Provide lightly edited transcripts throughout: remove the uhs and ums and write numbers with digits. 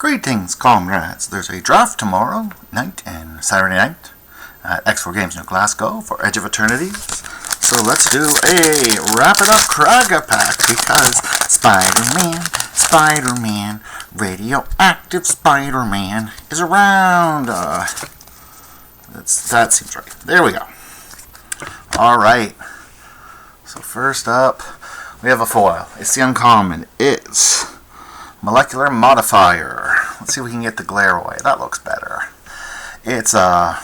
Greetings, comrades. There's a draft tomorrow night and Saturday night at X4 Games in Glasgow for Edge of Eternity. So let's do a wrap it up Carck-a-Pack because Spider-Man, radioactive Spider-Man is around. That seems right. There we go. Alright. So first up, we have a foil. It's the uncommon. It's Molecular Modifier. Let's see if we can get the glare away. That looks better. It's red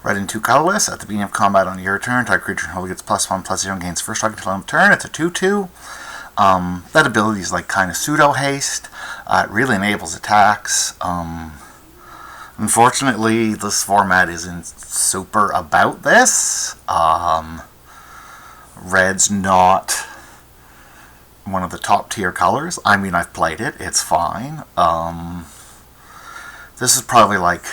and 2 colorless. At the beginning of combat on your turn, target creature who gets +1/+0 and gains first strike until end of turn. It's a 2/2. That ability is like kind of pseudo haste. It really enables attacks. Unfortunately, this format isn't super about this. Red's not one of the top tier colors. I mean, I've played it. It's fine. This is probably like,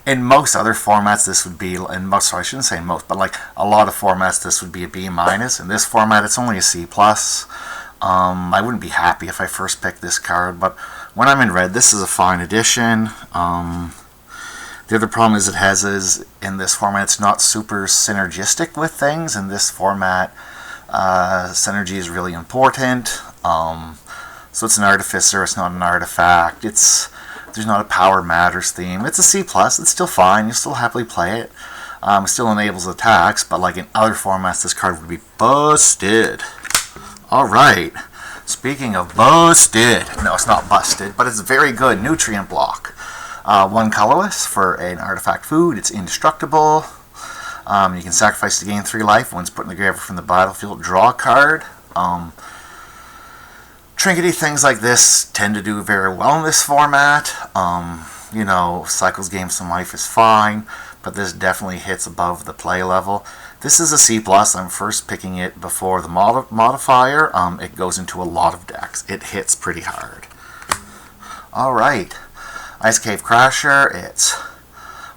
in most other formats this would be, sorry, I shouldn't say most, but like a lot of formats this would be a B-. In this format it's only a C+. I wouldn't be happy if I first picked this card, but when I'm in red, this is a fine addition. The other problem is in this format it's not super synergistic with things. In this format, synergy is really important. So it's an artificer, it's not an artifact. There's not a power matters theme. It's a C+, it's still fine, you still happily play it. It still enables attacks, but like in other formats this card would be busted. Alright, speaking of busted, no, it's not busted, but it's very good. Nutrient Block. 1 colorless for an artifact food. It's indestructible. You can sacrifice to gain 3 life. Once put in the graveyard from the battlefield, draw a card. Trinkety things like this tend to do very well in this format. You know, cycles gain some life is fine, but this definitely hits above the play level. This is a C+. I'm first picking it before the modifier. It goes into a lot of decks. It hits pretty hard. Alright. Ice Cave Crasher. It's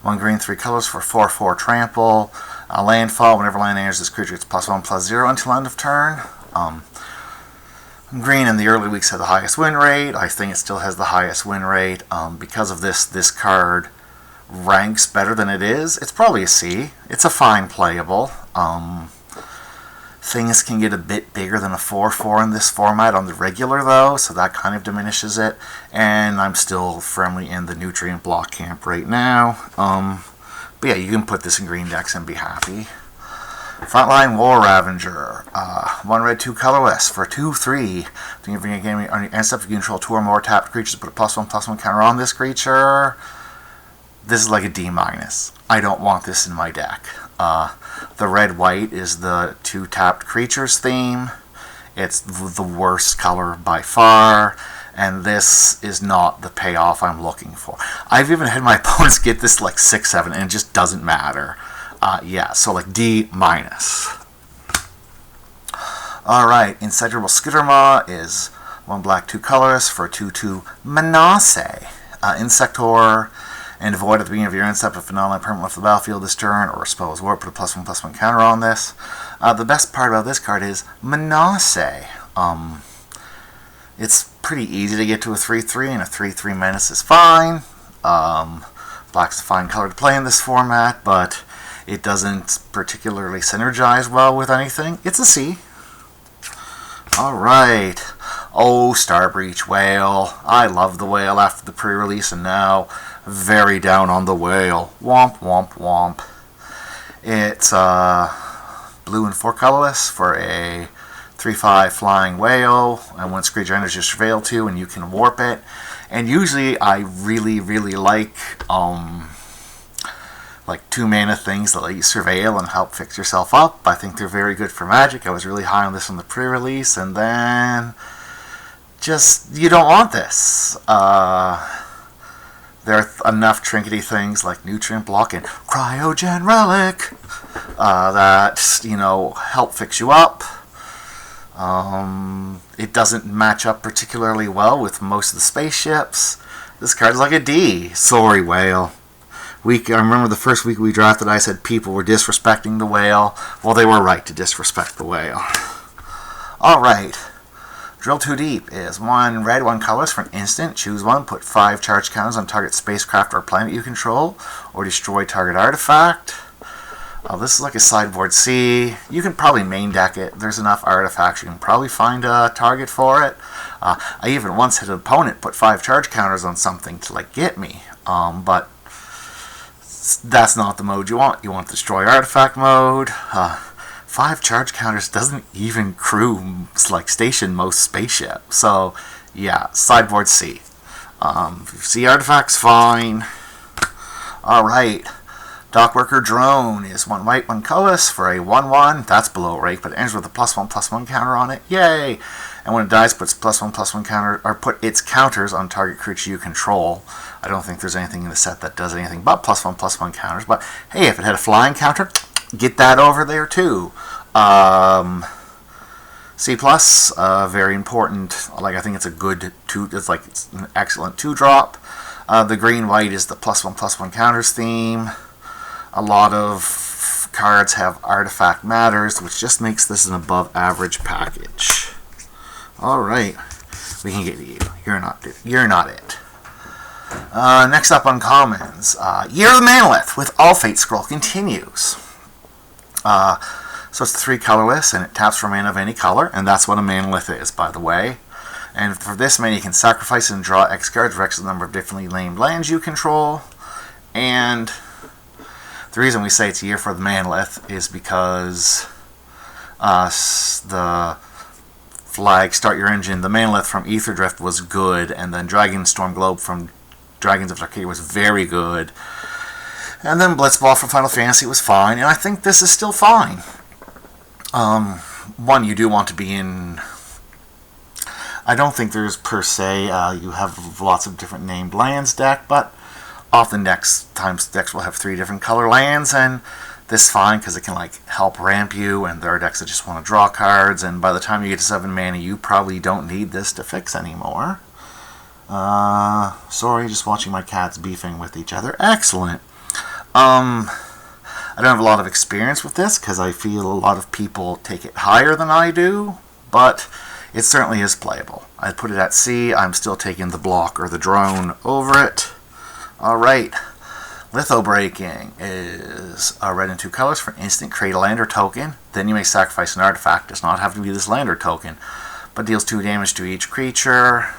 1 green, 3 colors for 4/4 trample. Landfall. Whenever land enters this creature, it's +1/+0 until end of turn. Green in the early weeks had the highest win rate. I think it still has the highest win rate. Because of this card ranks better than it is. It's probably a C. It's a fine playable. Things can get a bit bigger than a 4/4 in this format on the regular though, so that kind of diminishes it. And I'm still firmly in the Nutrient Block camp right now. But yeah, you can put this in green decks and be happy. Frontline War Ravager. 1 red, 2 colorless for 2/3. On your end step, you can control 2 or more tapped creatures, put a +1/+1 counter on this creature. This is like a D-. I don't want this in my deck. The red-white is the 2 tapped creatures theme. It's the worst color by far, and this is not the payoff I'm looking for. I've even had my opponents get this like 6/7, and it just doesn't matter. Yeah, so like D-. Alright, Insectable Skittermaw is 1 black, 2 colorless for 2/2 Menace. Insector. And avoid at the beginning of your end step if a non-land permanent left the battlefield this turn, or a spell is war, put a +1/+1 counter on this. The best part about this card is Menace. It's pretty easy to get to a 3/3, and a 3/3 menace is fine. Black's a fine color to play in this format, but it doesn't particularly synergize well with anything. It's a C. Alright. Oh, Starbreach Whale. I love the whale after the pre-release, and now very down on the whale. Womp, womp, womp. It's blue and 4 colorless for a 3/5 flying whale, and once creature enters your surveil 2, and you can warp it. And usually I really, really like 2 mana things that let you surveil and help fix yourself up. I think they're very good for Magic. I was really high on this on the pre-release, and then just, you don't want this. There are enough trinkety things like Nutrient Block and Cryogen Relic that, you know, help fix you up. It doesn't match up particularly well with most of the spaceships. This card is like a D. Sorry, whale. I remember the first week we drafted, I said people were disrespecting the whale. Well, they were right to disrespect the whale. Alright. Drill Too Deep is 1 red, 1 colorless for an instant. Choose one. Put 5 charge counters on target spacecraft or planet you control, or destroy target artifact. This is like a sideboard C. You can probably main deck it. There's enough artifacts. You can probably find a target for it. I even once had an opponent put 5 charge counters on something to like get me. But that's not the mode you want. You want destroy artifact mode. 5 charge counters doesn't even crew like station most spaceships. So yeah, sideboard C. C artifacts fine. Alright. Dockworker Drone is 1 white, 1 colorless for a 1/1. That's below rake, but it ends with a +1/+1 counter on it. Yay! And when it dies, puts +1/+1 counter, or put its counters on target creature you control. I don't think there's anything in the set that does anything but +1/+1 counters. But hey, if it had a flying counter, get that over there too. C+, very important. Like I think it's a good 2. It's like it's an excellent 2-drop. The green-white is the +1/+1 counters theme. A lot of cards have artifact matters, which just makes this an above-average package. All right, we can get to you. You're not it. Next up on commons, Year of the Manolith with All Fate Scroll continues. So it's 3 colorless, and it taps for mana of any color, and that's what a Manolith is, by the way. And for this mana, you can sacrifice and draw X cards, X the number of differently named lands you control. And the reason we say it's a year for the Manolith is because the flag Start Your Engine, the Manolith from Aetherdrift was good, and then Dragonstorm Globe from Dragons of Tarkir was very good. And then Blitzball from Final Fantasy was fine, and I think this is still fine. One, you do want to be in... I don't think there's per se, you have lots of different named lands deck, but often decks will have 3 different color lands, and this is fine because it can like help ramp you, and there are decks that just want to draw cards, and by the time you get to 7 mana, you probably don't need this to fix anymore. Sorry, just watching my cats beefing with each other. Excellent. I don't have a lot of experience with this because I feel a lot of people take it higher than I do, but it certainly is playable. I put it at C. I'm still taking the block or the drone over it. Alright. Litho Breaking is a red and 2 colors for an instant. Create a lander token. Then you may sacrifice an artifact. Does not have to be this lander token, but deals 2 damage to each creature.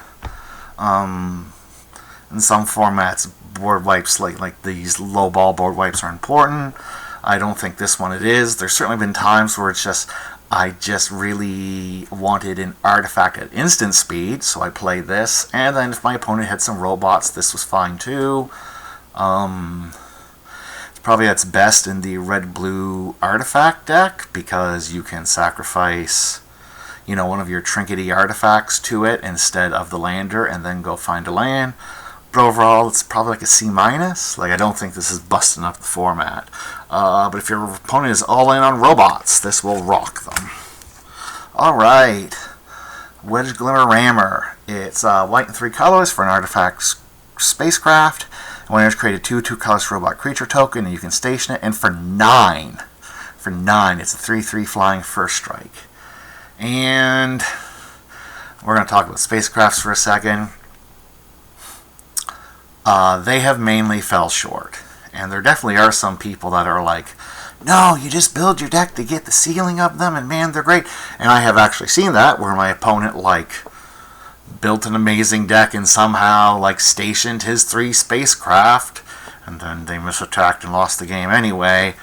In some formats, board wipes like these low ball board wipes are important. I don't think this one it is. There's certainly been times where it's just I just really wanted an artifact at instant speed, so I played this. And then if my opponent had some robots, this was fine too. It's probably at its best in the red-blue artifact deck because you can sacrifice, one of your trinkety artifacts to it instead of the lander and then go find a land. But overall, it's probably like a C-. Like, I don't think this is busting up the format. But if your opponent is all in on robots, this will rock them. Alright. Wedge Glimmer Rammer. It's white and 3 colors for an artifact spacecraft. When it's created 2 colorless robot creature token, and you can station it. And for 9, it's a 3/3 flying first strike. And we're going to talk about spacecrafts for a second. They have mainly fell short. And there definitely are some people that are like, no, you just build your deck to get the ceiling of them, and man, they're great. And I have actually seen that, where my opponent, built an amazing deck and somehow, stationed his 3 spacecraft, and then they misattacked and lost the game anyway.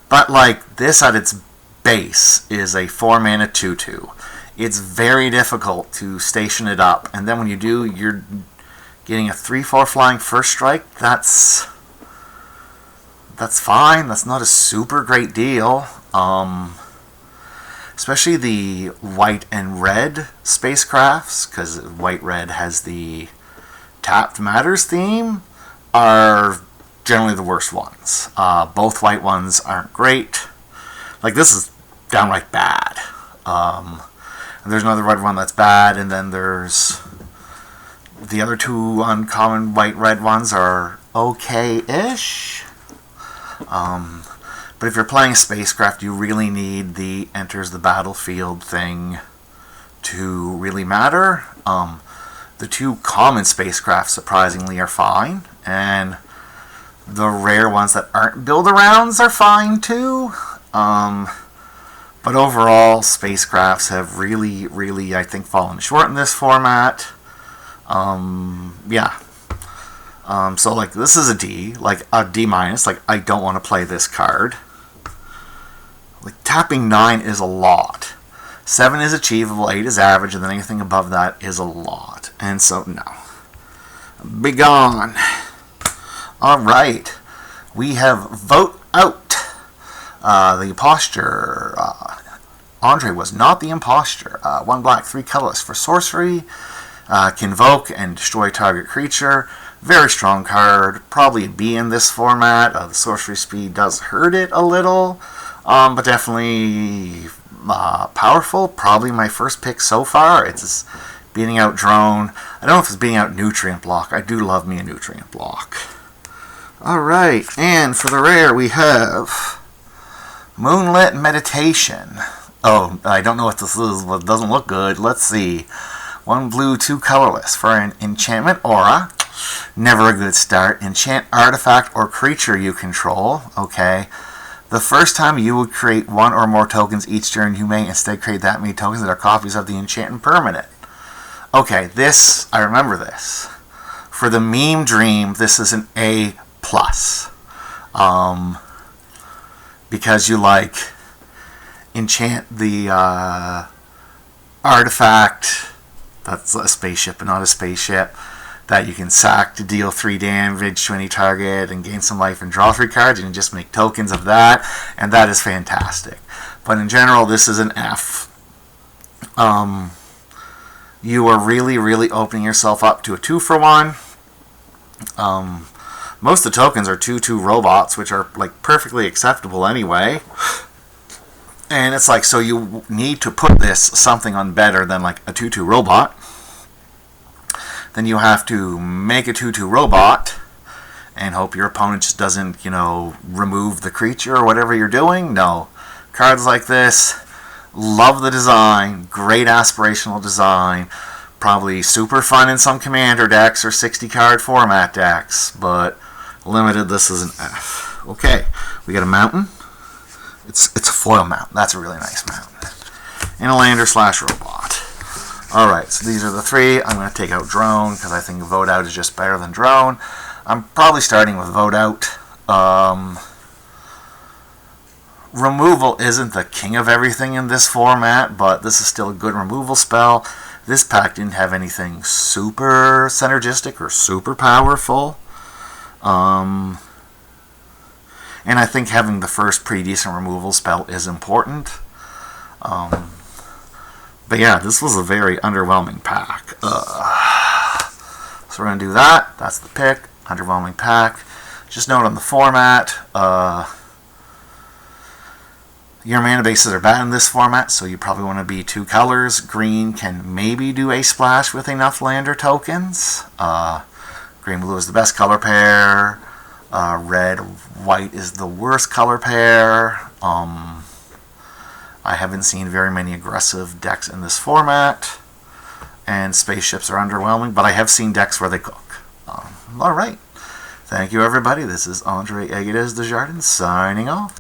But, this at its base is a 4-mana 2/2. It's very difficult to station it up, and then when you do, you're getting a 3/4 flying first strike. That's fine. That's not a super great deal. Especially the white and red spacecrafts, because white-red has the tapped matters theme, are generally the worst ones. Both white ones aren't great. This is downright bad. And there's another red one that's bad, and then there's the other 2 uncommon white-red ones are okay-ish. But if you're playing a spacecraft, you really need the enters the battlefield thing to really matter. The two common spacecraft, surprisingly, are fine, and the rare ones that aren't build-arounds are fine too. But overall, spacecrafts have really, I think, fallen short in this format. Yeah. So, like, this is a D, like a D minus. Like, I don't want to play this card. Like, tapping 9 is a lot. 7 is achievable, 8 is average, and then anything above that is a lot. And so, no. Be gone. Alright. We have Vote Out. The imposture. Andre was not the imposture. 1 black, 3 colorless for sorcery. Can invoke and destroy target creature. Very strong card. Probably a B in this format. The sorcery speed does hurt it a little. But definitely powerful. Probably my first pick so far. It's beating out Drone. I don't know if it's beating out Nutrient Block. I do love me a Nutrient Block. Alright, and for the rare we have Moonlit Meditation. Oh, I don't know what this is, but it doesn't look good. Let's see. 1 blue, 2 colorless for an enchantment aura. Never a good start. Enchant artifact or creature you control. Okay. The first time you would create 1 or more tokens each turn, you may instead create that many tokens that are copies of the enchantment permanent. Okay, this, I remember this. For the meme dream, this is an A+. Because you, like, enchant the artifact, that's a spaceship but not a spaceship, that you can sack to deal 3 damage to any target and gain some life and draw 3 cards. You can just make tokens of that, and that is fantastic. But in general, this is an F. You are really opening yourself up to a 2-for-1. Most of the tokens are 2/2 robots, which are, like, perfectly acceptable anyway. And it's like, so you need to put this something on better than, like, a 2/2 robot. Then you have to make a 2/2 robot and hope your opponent just doesn't, you know, remove the creature or whatever you're doing. No. Cards like this, love the design, great aspirational design, probably super fun in some commander decks or 60-card format decks, but limited, this is an F. Okay, we got a mountain. It's a foil mountain. That's a really nice mountain. And a lander/robot. Alright, so these are the 3. I'm going to take out Drone because I think Vote Out is just better than Drone. I'm probably starting with Vote Out. Removal isn't the king of everything in this format, but this is still a good removal spell. This pack didn't have anything super synergistic or super powerful. And I think having the first pretty decent removal spell is important. But yeah, this was a very underwhelming pack. So we're going to do that. That's the pick. Underwhelming pack. Just note on the format, your mana bases are bad in this format, so you probably want to be 2 colors. Green can maybe do a splash with enough lander tokens. Green-blue is the best color pair. Red-white is the worst color pair. I haven't seen very many aggressive decks in this format, and spaceships are underwhelming, but I have seen decks where they cook. Alright. Thank you, everybody. This is Andre Aguirre Desjardins signing off.